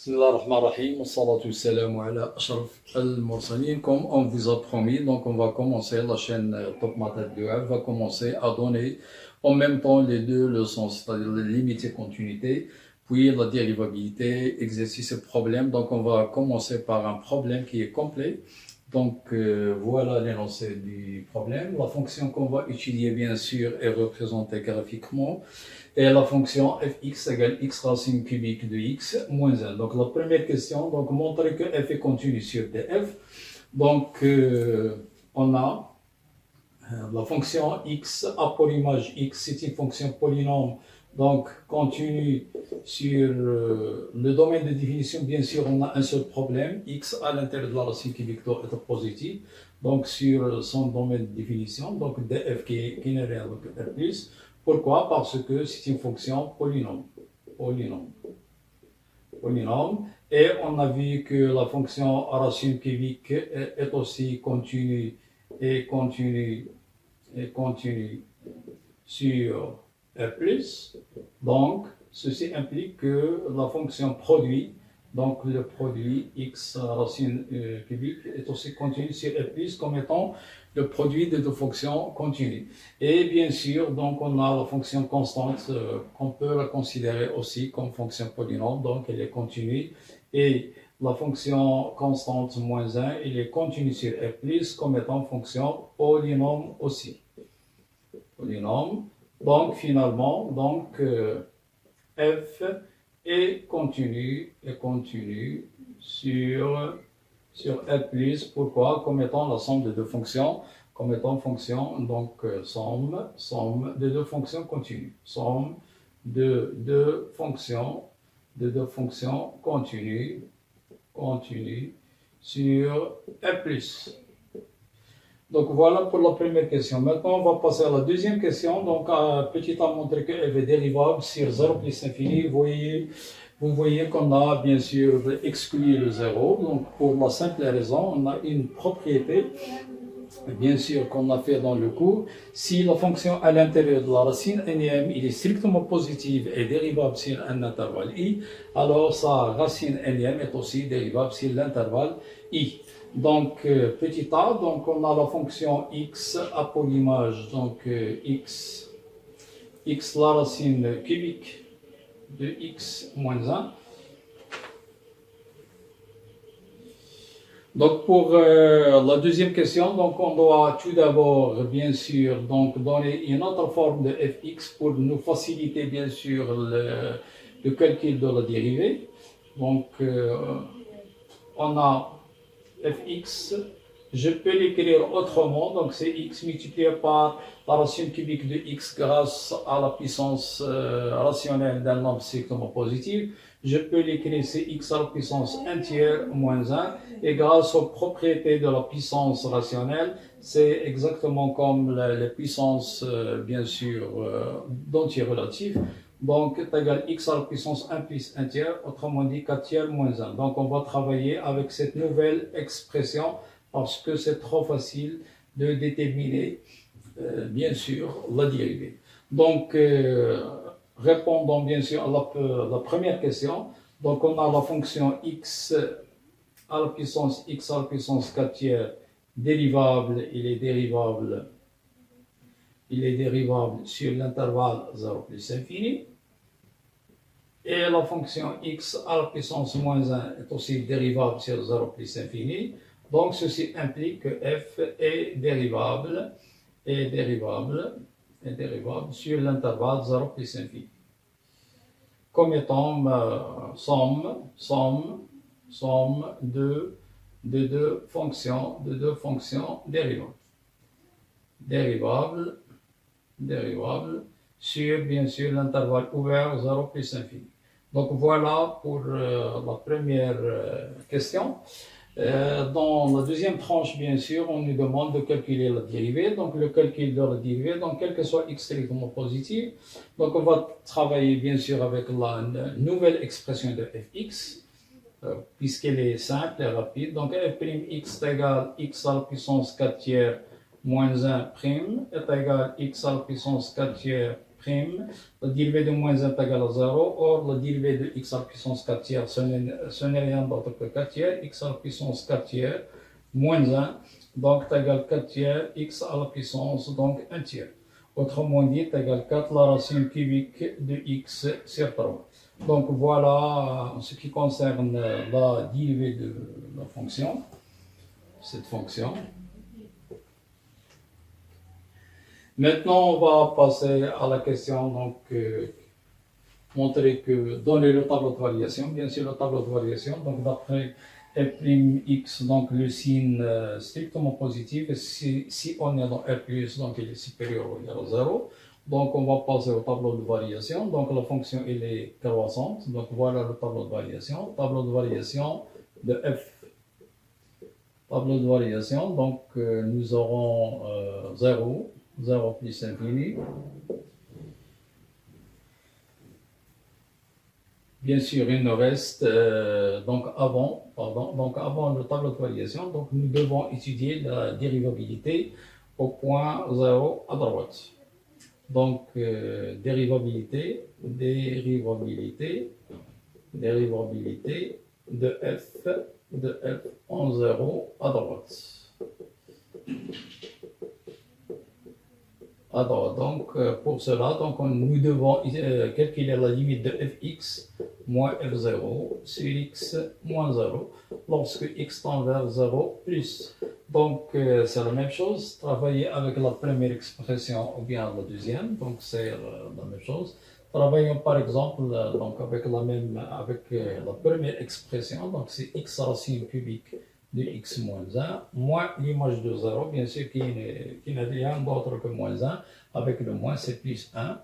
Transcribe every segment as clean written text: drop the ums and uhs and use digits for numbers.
Bismillah ar-Rahman ar-Rahim, wassalatu wassalamu ala ashraf al-mursalin. Comme on vous a promis, donc on va commencer, la chaîne Top Maths Dua va commencer à donner en même temps les deux leçons, c'est-à-dire la limite et continuité, puis la dérivabilité, exercice et problème. Donc on va commencer par un problème qui est complet. Donc voilà l'énoncé du problème. La fonction qu'on va étudier bien sûr est représentée graphiquement. Et la fonction fx égale x racine cubique de x moins 1. Donc la première question, donc montrer que f est continu sur df. Donc on a la fonction x a pour image x, c'est une fonction polynôme, donc continue sur le domaine de définition. Bien sûr, on a un seul problème, x à l'intérieur de la racine cubique doit être positive, donc sur son domaine de définition, donc df qui n'est rien, donc r plus. Pourquoi? Parce que c'est une fonction polynôme. Et on a vu que la fonction racine cubique est aussi continue sur R+. Donc, ceci implique que la fonction produit, donc le produit x racine cubique est aussi continu sur R+, comme étant le produit de deux fonctions continues. Et bien sûr, donc on a la fonction constante qu'on peut la considérer aussi comme fonction polynôme, donc elle est continue. Et la fonction constante moins 1, elle est continue sur R+, comme étant fonction polynôme aussi. Polynôme. Donc finalement, donc f est continue sur R+, pourquoi? Comme étant la somme de deux fonctions, comme étant fonction, donc somme de deux fonctions continues, somme de deux fonctions continues sur R+. Donc voilà pour la première question. Maintenant, on va passer à la deuxième question. Donc, petit à montrer que f est dérivable sur 0 plus infini. Vous voyez qu'on a bien sûr exclu le 0. Donc, pour la simple raison, on a une propriété, bien sûr, qu'on a fait dans le cours. Si la fonction à l'intérieur de la racine nème, il est strictement positive et dérivable sur un intervalle i, alors sa racine nème est aussi dérivable sur l'intervalle i. Donc, petit a, donc on a la fonction x a pour image, donc x la racine cubique de x moins 1. Donc, pour la deuxième question, donc on doit tout d'abord, bien sûr, donc donner une autre forme de fx pour nous faciliter, bien sûr, le calcul de la dérivée. Donc, on a fx, je peux l'écrire autrement, donc c'est x multiplié par la racine cubique de x grâce à la puissance rationnelle d'un nombre strictement positif. Je peux l'écrire, c'est x à la puissance 1 tiers moins 1, et grâce aux propriétés de la puissance rationnelle, c'est exactement comme les puissances, bien sûr, d'entiers relatifs. Donc, est égal x à la puissance 1 plus 1 tiers, autrement dit 4 tiers moins 1. Donc, on va travailler avec cette nouvelle expression parce que c'est trop facile de déterminer, bien sûr, la dérivée. Donc, répondons bien sûr à la première question. Donc, on a la fonction x à la puissance 4 tiers dérivable, il est dérivable sur l'intervalle 0 plus infini. Et la fonction x à la puissance moins 1 est aussi dérivable sur 0 plus infini. Donc, ceci implique que f est dérivable sur l'intervalle 0 plus infini. Comme étant somme de deux fonctions dérivables sur, bien sûr, l'intervalle ouvert 0 plus infini. Donc voilà pour la première question. Dans la deuxième tranche, bien sûr, on nous demande de calculer la dérivée. Donc le calcul de la dérivée, donc quel que soit x strictement positif. Donc on va travailler bien sûr avec la nouvelle expression de fx, puisqu'elle est simple et rapide. Donc f'x est égal x à la puissance 4 tiers moins 1 prime est égal x à la puissance 4 tiers prime, la dérivée de moins 1 est égale à 0, or la dérivée de x à la puissance 4 tiers, ce n'est rien d'autre que 4 tiers, x à la puissance 4 tiers moins 1, donc est égal à 4 tiers, x à la puissance, donc 1 tiers. Autrement dit, est égal à 4 la racine cubique de x sur 3. Donc voilà en ce qui concerne la dérivée de la fonction, cette fonction. Maintenant, on va passer à la question, donc, montrer que, donner le tableau de variation, bien sûr le tableau de variation, donc d'après f'(x), donc le signe strictement positif, et si on est dans R+, donc il est supérieur ou égal à 0, donc on va passer au tableau de variation, donc la fonction elle est croissante, donc voilà le tableau de variation de f. Tableau de variation, donc nous aurons 0, 0 plus infini. Bien sûr, il nous reste, donc avant le tableau de variation, donc nous devons étudier la dérivabilité au point 0 à droite. Donc, dérivabilité de f en 0 à droite. Alors, donc, pour cela, donc, nous devons calculer la limite de fx moins f0 sur x moins 0 lorsque x tend vers 0 plus. Donc, c'est la même chose, travailler avec la première expression ou bien la deuxième, donc c'est la même chose. Travaillons par exemple donc avec la première expression, donc c'est x racine cubique de x moins 1, moins l'image de 0, bien sûr qui n'est rien d'autre que moins 1, avec le moins c'est plus 1,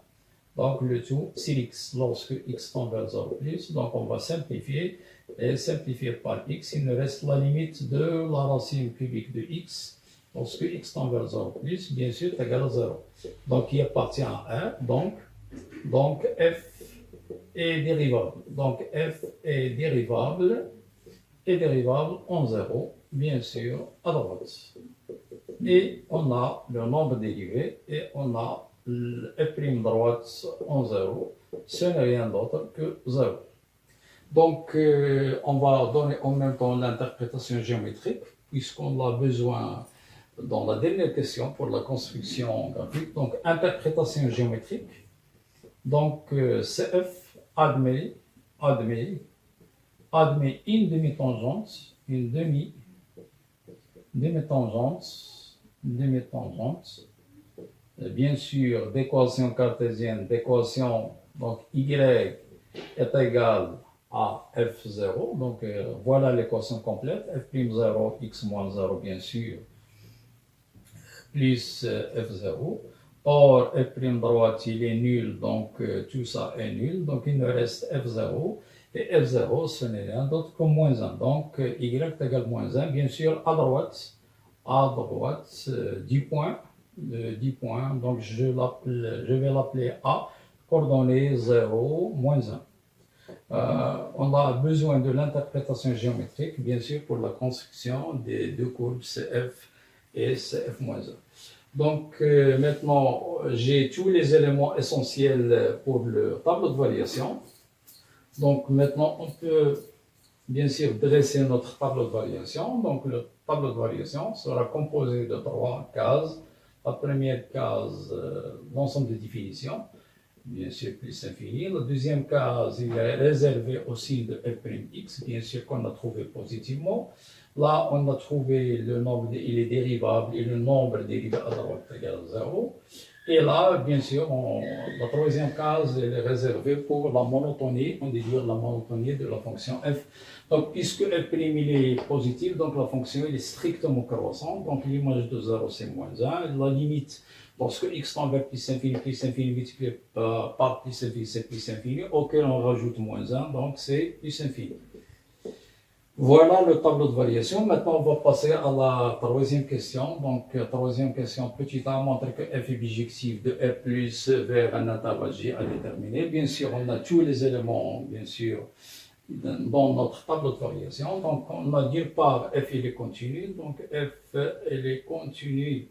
donc le tout c'est x, lorsque x tend vers 0 plus, donc on va simplifier, et simplifier par x, il nous reste la limite de la racine cubique de x, lorsque x tend vers 0 plus, bien sûr est égal à 0, donc il appartient à 1, donc f est dérivable, donc f est dérivable en 0, bien sûr, à droite. Et on a le nombre dérivé et on a f' droite en 0, ce n'est rien d'autre que 0. Donc, on va donner en même temps l'interprétation géométrique, puisqu'on a besoin dans la dernière question pour la construction graphique. Donc, interprétation géométrique. Donc, CF admet une demi-tangente, bien sûr, d'équation cartésienne, d'équation, donc y est égal à f0, donc voilà l'équation complète, f'0, x moins 0, bien sûr, plus f0. Or, f' droite, il est nul, donc tout ça est nul, donc il nous reste f0. Et f0, ce n'est rien d'autre que moins 1. Donc, y égale moins 1, bien sûr, à droite 10 points, donc je vais l'appeler A, coordonnée 0, moins 1. On a besoin de l'interprétation géométrique, bien sûr, pour la construction des deux courbes CF et CF-1. Donc, maintenant, j'ai tous les éléments essentiels pour le tableau de variation. Donc maintenant, on peut bien sûr dresser notre tableau de variation. Donc le tableau de variation sera composé de 3 cases. La première case, l'ensemble des définitions, bien sûr plus infini. La deuxième case, il est réservé au signe de f'x, bien sûr qu'on a trouvé positivement. Là, on a trouvé le nombre, il est dérivable et le nombre dérivé à droite égale 0. Et là, bien sûr, la troisième case est réservée pour la monotonie, on déduire la monotonie de la fonction f. Donc, puisque f' il est positif, donc la fonction il est strictement croissante, donc l'image de 0 c'est moins 1. La limite, lorsque x tend vers plus infini multiplié par plus infini, c'est plus infini, auquel on rajoute moins 1, donc c'est plus infini. Voilà le tableau de variation. Maintenant, on va passer à la troisième question. Donc, troisième question, petit a montre que f est bijectif de R plus vers un intervalle G à déterminer. Bien sûr, on a tous les éléments, bien sûr, dans notre tableau de variation. Donc, on a d'une part f il est continu. Donc, f il est continu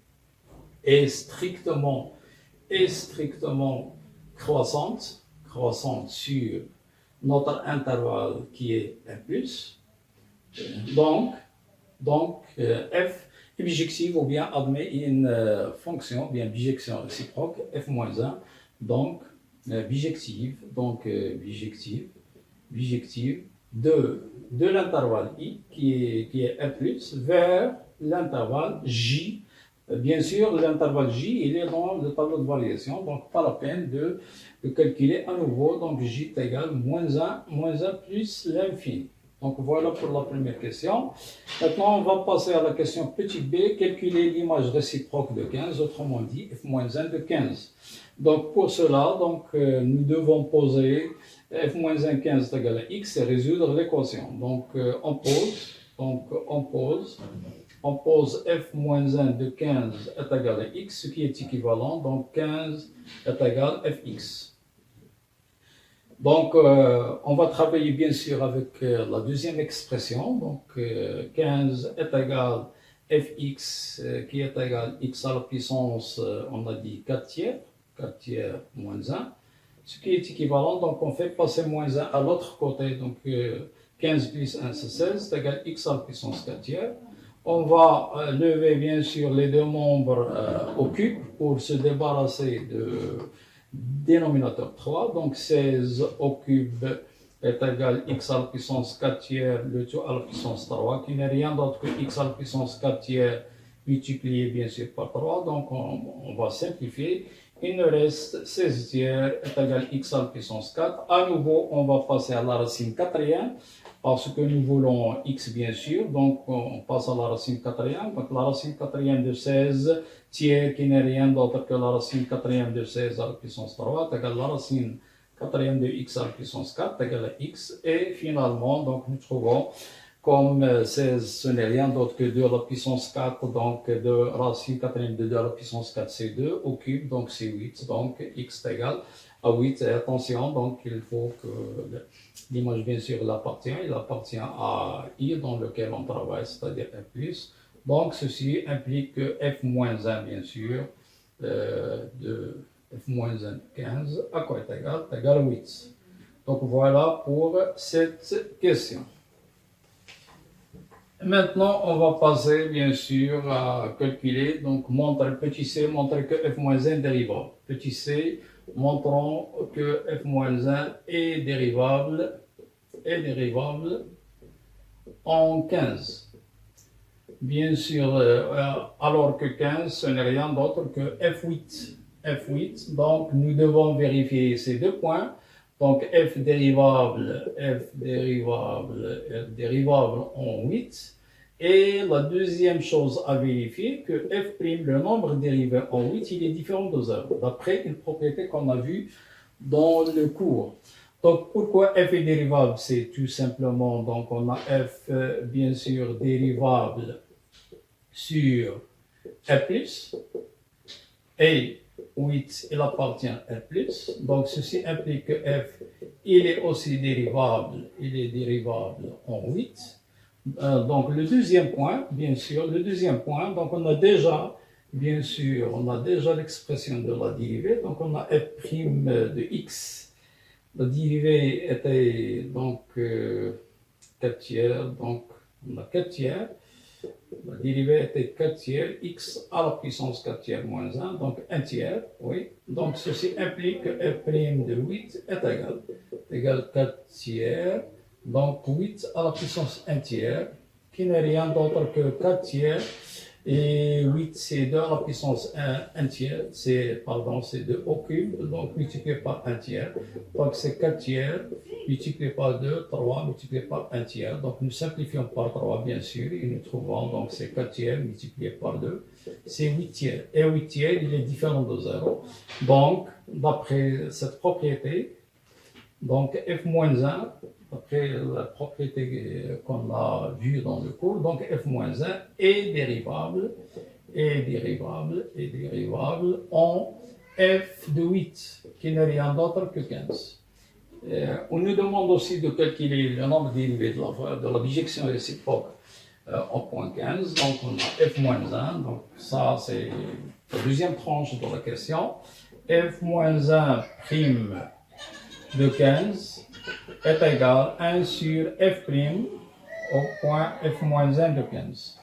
et strictement croissante sur notre intervalle qui est 1 plus. Donc, f est bijective ou bien admet une fonction, bien bijection réciproque, f moins 1, donc bijective de l'intervalle i qui est 1 plus vers l'intervalle j. Bien sûr, l'intervalle j, il est dans le tableau de variation, donc pas la peine de calculer à nouveau. Donc j est égal moins 1 plus l'infini. Donc voilà pour la première question. Maintenant, on va passer à la question petit b, calculer l'image réciproque de 15, autrement dit f-1 de 15. Donc pour cela, nous devons poser f-1 15 est égal à x et résoudre l'équation. Donc on pose f-1 de 15 est égal à x, ce qui est équivalent, donc 15 est égal à fx. Donc, on va travailler bien sûr avec la deuxième expression. Donc, 15 est égal fx qui est égal x à la puissance, on a dit 4 tiers moins 1, ce qui est équivalent. Donc, on fait passer moins 1 à l'autre côté. Donc, 15 plus 1, c'est 16, c'est égal x à la puissance 4 tiers. On va lever bien sûr les deux membres au cube pour se débarrasser de dénominateur 3, donc 16 au cube est égal à x à la puissance 4 tiers, le tout à la puissance 3, qui n'est rien d'autre que x à la puissance 4 tiers multiplié bien sûr par 3, donc on va simplifier. Il nous reste 16 tiers est égal à x à la puissance 4. À nouveau, on va passer à la racine quatrième, parce que nous voulons x bien sûr, donc on passe à la racine quatrième. Donc la racine quatrième de 16 tiers, qui n'est rien d'autre que la racine quatrième de 16 à la puissance 3, est égal à la racine quatrième de x à la puissance 4, est égal à x. Et finalement, donc nous trouvons, comme 16, ce n'est rien d'autre que 2 à la puissance 4, donc de racine quatrième de 2 à la puissance 4, c'est 2 au cube, donc c'est 8, donc x est égal à 8. Et attention, donc il faut que l'image, bien sûr, il appartient à i dans lequel on travaille, c'est-à-dire f plus. Donc ceci implique que f-1, bien sûr, de f-1 15, à quoi est égal? Est égal à 8. Donc voilà pour cette question. Maintenant, on va passer, bien sûr, à calculer, donc petit c, montrer que f-1 est dérivable. Petit c, montrons que f-1 est dérivable en 15. Bien sûr, alors que 15, ce n'est rien d'autre que f8. Donc, nous devons vérifier ces deux points. Donc, f dérivable en 8. Et la deuxième chose à vérifier, que f', le nombre dérivé en 8, il est différent de 0, d'après une propriété qu'on a vue dans le cours. Donc, pourquoi f est dérivable? C'est tout simplement, donc on a f, bien sûr, dérivable sur r+, et 8, il appartient à R+, donc ceci implique que f, il est aussi dérivable en 8. Donc le deuxième point, bien sûr, donc on a déjà, bien sûr, l'expression de la dérivée, donc on a f' de x, la dérivée était donc 4 tiers, donc on a 4 tiers. La dérivée était 4 tiers, x à la puissance 4 tiers moins 1, donc 1 tiers, oui. Donc ceci implique que f' de 8 est égal 4 tiers, donc 8 à la puissance 1 tiers, qui n'est rien d'autre que 4 tiers, et 8 c'est 2 à la puissance 1 tiers, c'est 2 au cube, donc multiplié par 1 tiers, donc c'est 4 tiers, multiplié par 2, 3, multiplié par 1 tiers, donc nous simplifions par 3 bien sûr, et nous trouvons, donc c'est 4 tiers multiplié par 2, c'est 8 tiers, et 8 tiers il est différent de 0, donc d'après cette propriété, donc f-1, après la propriété qu'on a vue dans le cours, donc f-1 est dérivable en f de 8, qui n'est rien d'autre que 15. On nous demande aussi de calculer le nombre dérivé de la bijection réciproque en point 15, donc on a f-1, donc ça c'est la deuxième tranche de la question. f moins 1 prime de 15 est égal à 1 sur f prime au point f moins 1 de 15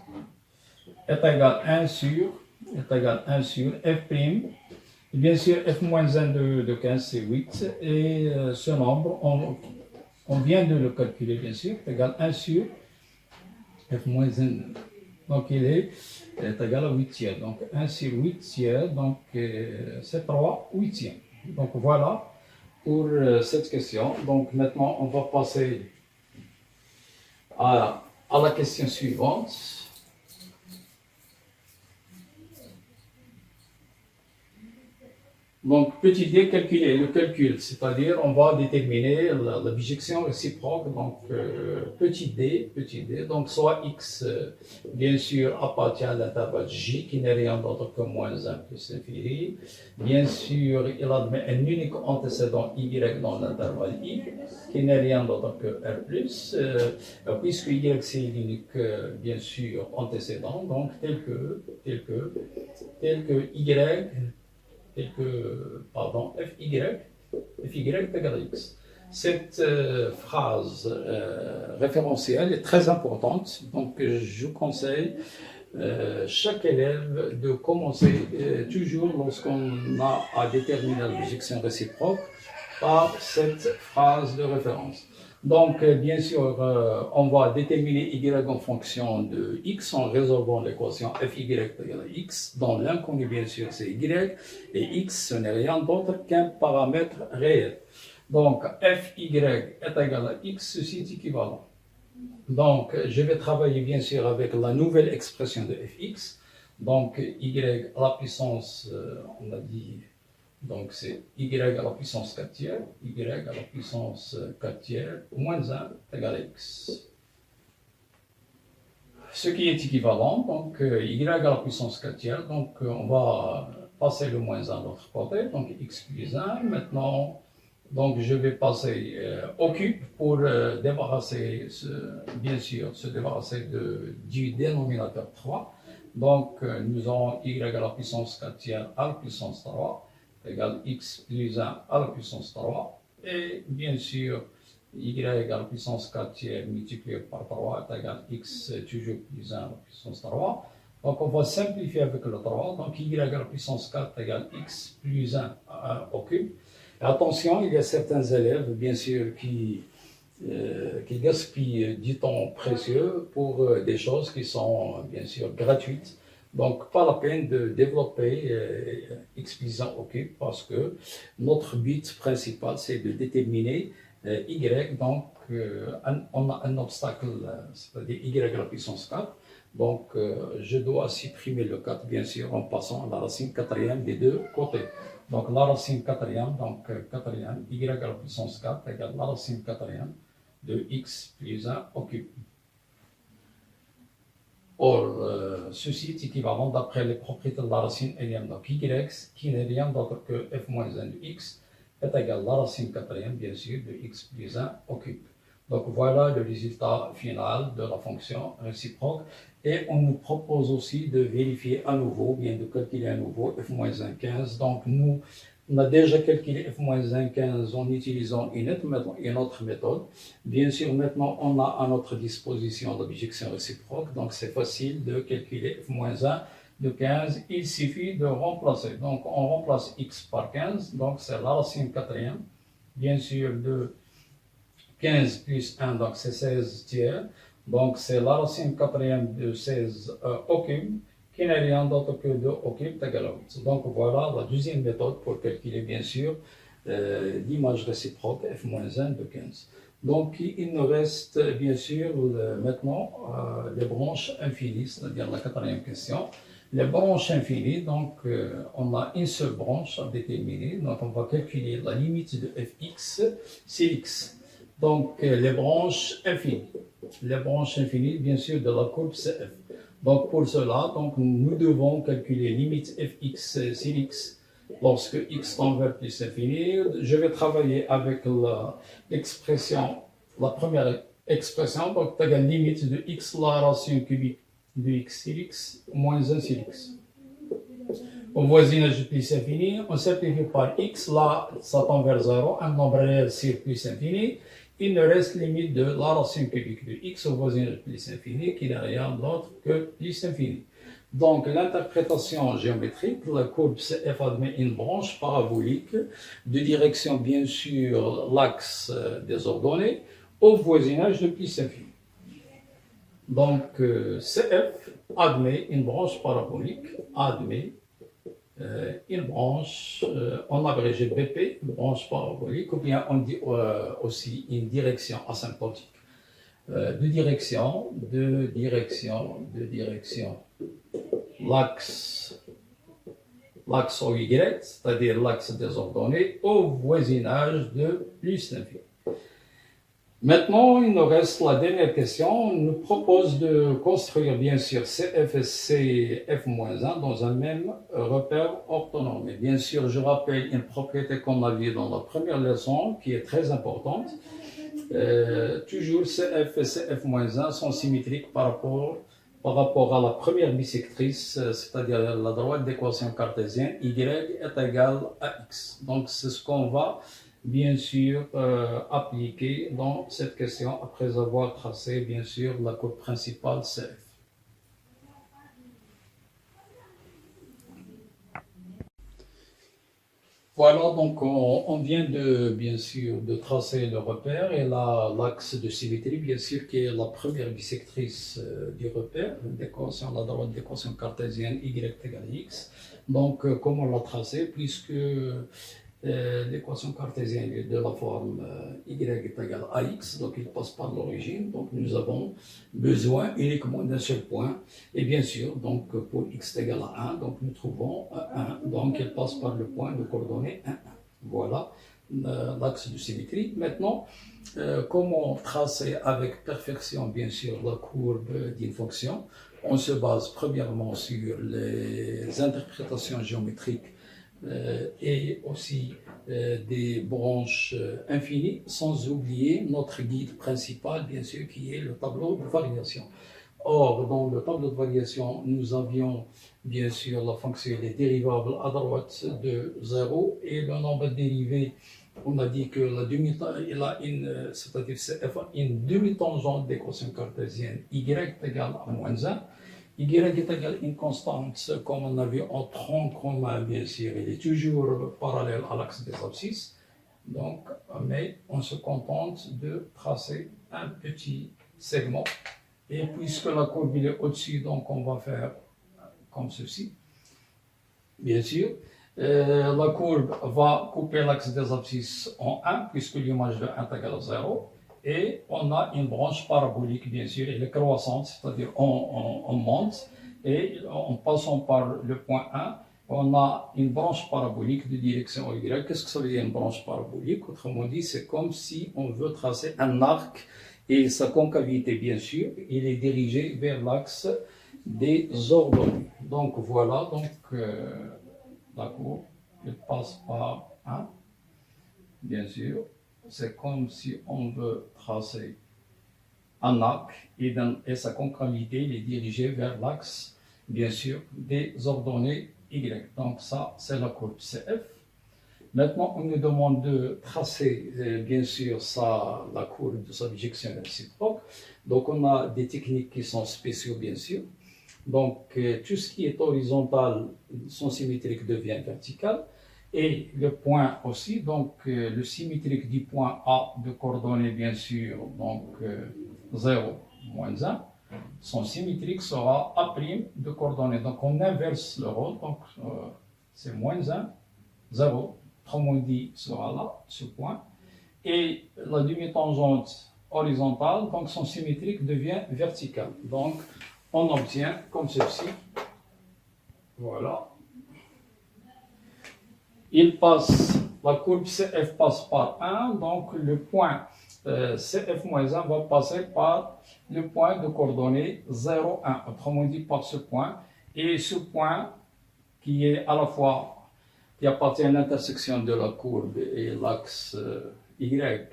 est égal à 1 sur f prime. Bien sûr, f moins 1 de 15 c'est 8 et ce nombre, on vient de le calculer bien sûr, est égal à 1 sur f moins 1. Donc il est égal à 8 tiers. Donc 1 sur 8 tiers, donc c'est 3 huitièmes. Donc voilà pour cette question. Donc maintenant on va passer à la question suivante. Donc, petit d, calculer le calcul, c'est-à-dire on va déterminer la bijection réciproque, donc petit d, donc soit x, bien sûr, appartient à l'intervalle j, qui n'est rien d'autre que moins 1 plus l'infini. Bien sûr, il admet un unique antécédent y dans l'intervalle i, qui n'est rien d'autre que r plus, puisque y c'est l'unique, bien sûr, antécédent, donc tel que y, fy est égal à x. Cette phrase référentielle est très importante, donc je conseille chaque élève de commencer toujours lorsqu'on a à déterminer la bijection réciproque par cette phrase de référence. Donc, bien sûr, on va déterminer y en fonction de x en résolvant l'équation fy égale à x, dont l'inconnu, bien sûr, c'est y, et x, ce n'est rien d'autre qu'un paramètre réel. Donc, fy est égal à x, ceci est équivalent. Donc, je vais travailler, bien sûr, avec la nouvelle expression de fx. Donc, y à la puissance, on a dit, donc c'est y à la puissance 4 tiers, y à la puissance 4 tiers, moins 1 égale à x. Ce qui est équivalent, donc y à la puissance 4 tiers, donc on va passer le moins 1 de l'autre côté, donc x plus 1. Maintenant, donc je vais passer au cube pour débarrasser, bien sûr, se débarrasser du dénominateur 3. Donc nous avons y à la puissance 4 tiers à la puissance 3 égale x plus 1 à la puissance 3, et bien sûr, y à la puissance 4 tiers multiplié par 3 est égal à x toujours plus 1 à la puissance 3. Donc on va simplifier avec le 3, donc y à la puissance 4 égale x plus 1 au cube. Et attention, il y a certains élèves, bien sûr, qui gaspillent du temps précieux pour des choses qui sont, bien sûr, gratuites. Donc, pas la peine de développer x plus 1 au cube, parce que notre but principal, c'est de déterminer y. Donc, on a un obstacle, c'est-à-dire y à la puissance 4. Donc, je dois supprimer le 4, bien sûr, en passant à la racine quatrième des deux côtés. Donc, la racine quatrième, donc quatrième, y à la puissance 4 égale la racine quatrième de x plus 1 au cube. Or, ceci est équivalent d'après les propriétés de la racine énième. Donc, y, qui n'est rien d'autre que f moins 1 de x, est égal à la racine quatrième, bien sûr, de x plus 1 au cube. Donc, voilà le résultat final de la fonction réciproque. Et on nous propose aussi de vérifier à nouveau, bien de calculer à nouveau f moins 1, 15. Donc, nous, on a déjà calculé f moins 1, 15 en utilisant une autre méthode. Bien sûr, maintenant, on a à notre disposition la bijection réciproque. Donc, c'est facile de calculer f moins 1 de 15. Il suffit de remplacer. Donc, on remplace x par 15. Donc, c'est la racine quatrième. Bien sûr, de 15 plus 1, donc c'est 16 tiers. Donc, c'est la racine quatrième de 16 au cube, qui n'est rien d'autre que 2 au cube égale à 8. Donc, voilà la deuxième méthode pour calculer, bien sûr, l'image réciproque f moins 1 de 15. Donc, il nous reste, bien sûr, maintenant les branches infinies, c'est-à-dire la quatrième question. Les branches infinies, donc, on a une seule branche à déterminer. Donc, on va calculer la limite de fx, c'est x. Donc, les branches infinies. Les branches infinies, bien sûr, de la courbe CF. Donc, pour cela, donc, nous devons calculer limite fx sur x lorsque x tend vers plus infini. Je vais travailler avec l'expression, la première expression, donc, égale limite de x, la racine cubique de x sur x, moins 1 sur x. Au voisinage de plus infini, on simplifie par x, là, ça tend vers 0, un nombre réel sur plus infini. Il ne reste limite de la racine cubique de x au voisinage de plus infini, qui n'est rien d'autre que plus infini. Donc, l'interprétation géométrique, la courbe CF admet une branche parabolique de direction, bien sûr, l'axe des ordonnées, au voisinage de plus infini. Donc, CF admet une branche parabolique, admet une branche, en abrégé BP, une branche parabolique, ou bien on dit aussi une direction asymptotique. De direction, l'axe OY, c'est-à-dire l'axe des ordonnées, au voisinage de plus l'infini. Maintenant, il nous reste la dernière question. On nous propose de construire, bien sûr, CF et CF-1 dans un même repère orthonormé. Bien sûr, je rappelle une propriété qu'on a vue dans la première leçon, qui est très importante. Toujours CF et CF-1 sont symétriques par rapport à la première bisectrice, c'est-à-dire la droite d'équation cartésienne, y est égal à x. Donc, c'est ce qu'on va bien sûr appliquer dans cette question après avoir tracé bien sûr la courbe principale CF. Voilà, donc on vient bien sûr de tracer le repère et l'axe de symétrie, bien sûr, qui est la première bisectrice du repère, l'équation, la droite de l'équation cartésienne y égale x. Donc, comment on l'a tracé, puisque l'équation cartésienne est de la forme y est égal à x, donc il passe par l'origine, donc nous avons besoin uniquement d'un seul point, et bien sûr, donc pour x est égal à 1, donc nous trouvons 1, donc il passe par le point de coordonnées 1, 1. Voilà l'axe de symétrie. Maintenant, comment tracer avec perfection, bien sûr, la courbe d'une fonction? On se base premièrement sur les interprétations géométriques et aussi des branches infinies, sans oublier notre guide principal, bien sûr, qui est le tableau de variation. Or, dans le tableau de variation, nous avions bien sûr la fonction des dérivables à droite de 0 et le nombre de dérivés. On a dit que la une demi-tangente d'équation cartésienne y égale à moins 1. Y est égal à une constante, comme on a vu en tronc commun, bien sûr, il est toujours parallèle à l'axe des abscisses. Donc, mais on se contente de tracer un petit segment. Et puisque la courbe est au-dessus, donc on va faire comme ceci. Bien sûr, la courbe va couper l'axe des abscisses en 1, puisque l'image de 1 est égale à 0. Et on a une branche parabolique, bien sûr, elle est croissante, c'est-à-dire on monte, et en passant par le point 1, on a une branche parabolique de direction Y. Qu'est-ce que ça veut dire une branche parabolique? Autrement dit, c'est comme si on veut tracer un arc, et sa concavité, bien sûr, il est dirigé vers l'axe des ordonnées. Donc voilà, donc la courbe, elle passe par 1, bien sûr. C'est comme si on veut tracer un arc et sa concavité est dirigée vers l'axe, bien sûr, des ordonnées Y. Donc ça, c'est la courbe CF. Maintenant, on nous demande de tracer, bien sûr, la courbe de sa bijection réciproque. Donc on a des techniques qui sont spéciaux, bien sûr. Donc tout ce qui est horizontal, son symétrique devient vertical. Et le point aussi, donc le symétrique du point A de coordonnées, bien sûr, donc 0, moins 1, son symétrique sera A' de coordonnées. Donc on inverse le rôle, donc c'est moins 1, 0, autrement dit, sera là, ce point. Et la demi-tangente horizontale, donc son symétrique devient vertical. Donc on obtient comme ceci, voilà. La courbe CF passe par 1, donc le point CF-1 va passer par le point de coordonnées 0, 1, autrement dit par ce point. Et ce point qui est à la fois, qui appartient à l'intersection de la courbe et l'axe Y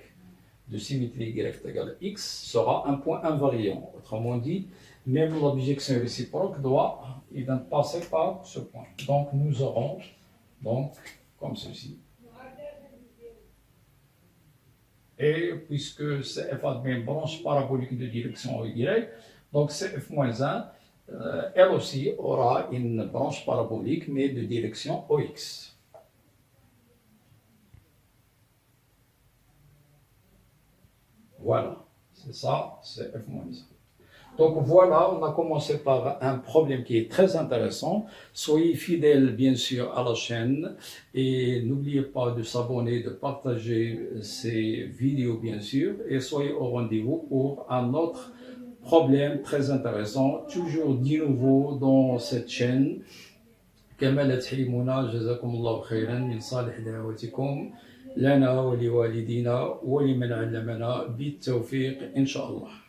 de symétrie Y égale X, sera un point invariant. Autrement dit, même l'objection réciproque doit passer par ce point. Donc nous aurons donc comme ceci. Et puisque CF admet une branche parabolique de direction Y, donc CF-1, elle aussi aura une branche parabolique mais de direction OX. Voilà, c'est ça, c'est F-1. Donc voilà, on a commencé par un problème qui est très intéressant. Soyez fidèles bien sûr à la chaîne et n'oubliez pas de s'abonner, de partager ces vidéos bien sûr et soyez au rendez-vous pour un autre problème très intéressant, toujours du nouveau dans cette chaîne. كما لا تحرمونا جزاكم الله خيرا من صالح دعواتكم لنا ولوالدينا ولمن علمنا بالتوفيق إن شاء الله.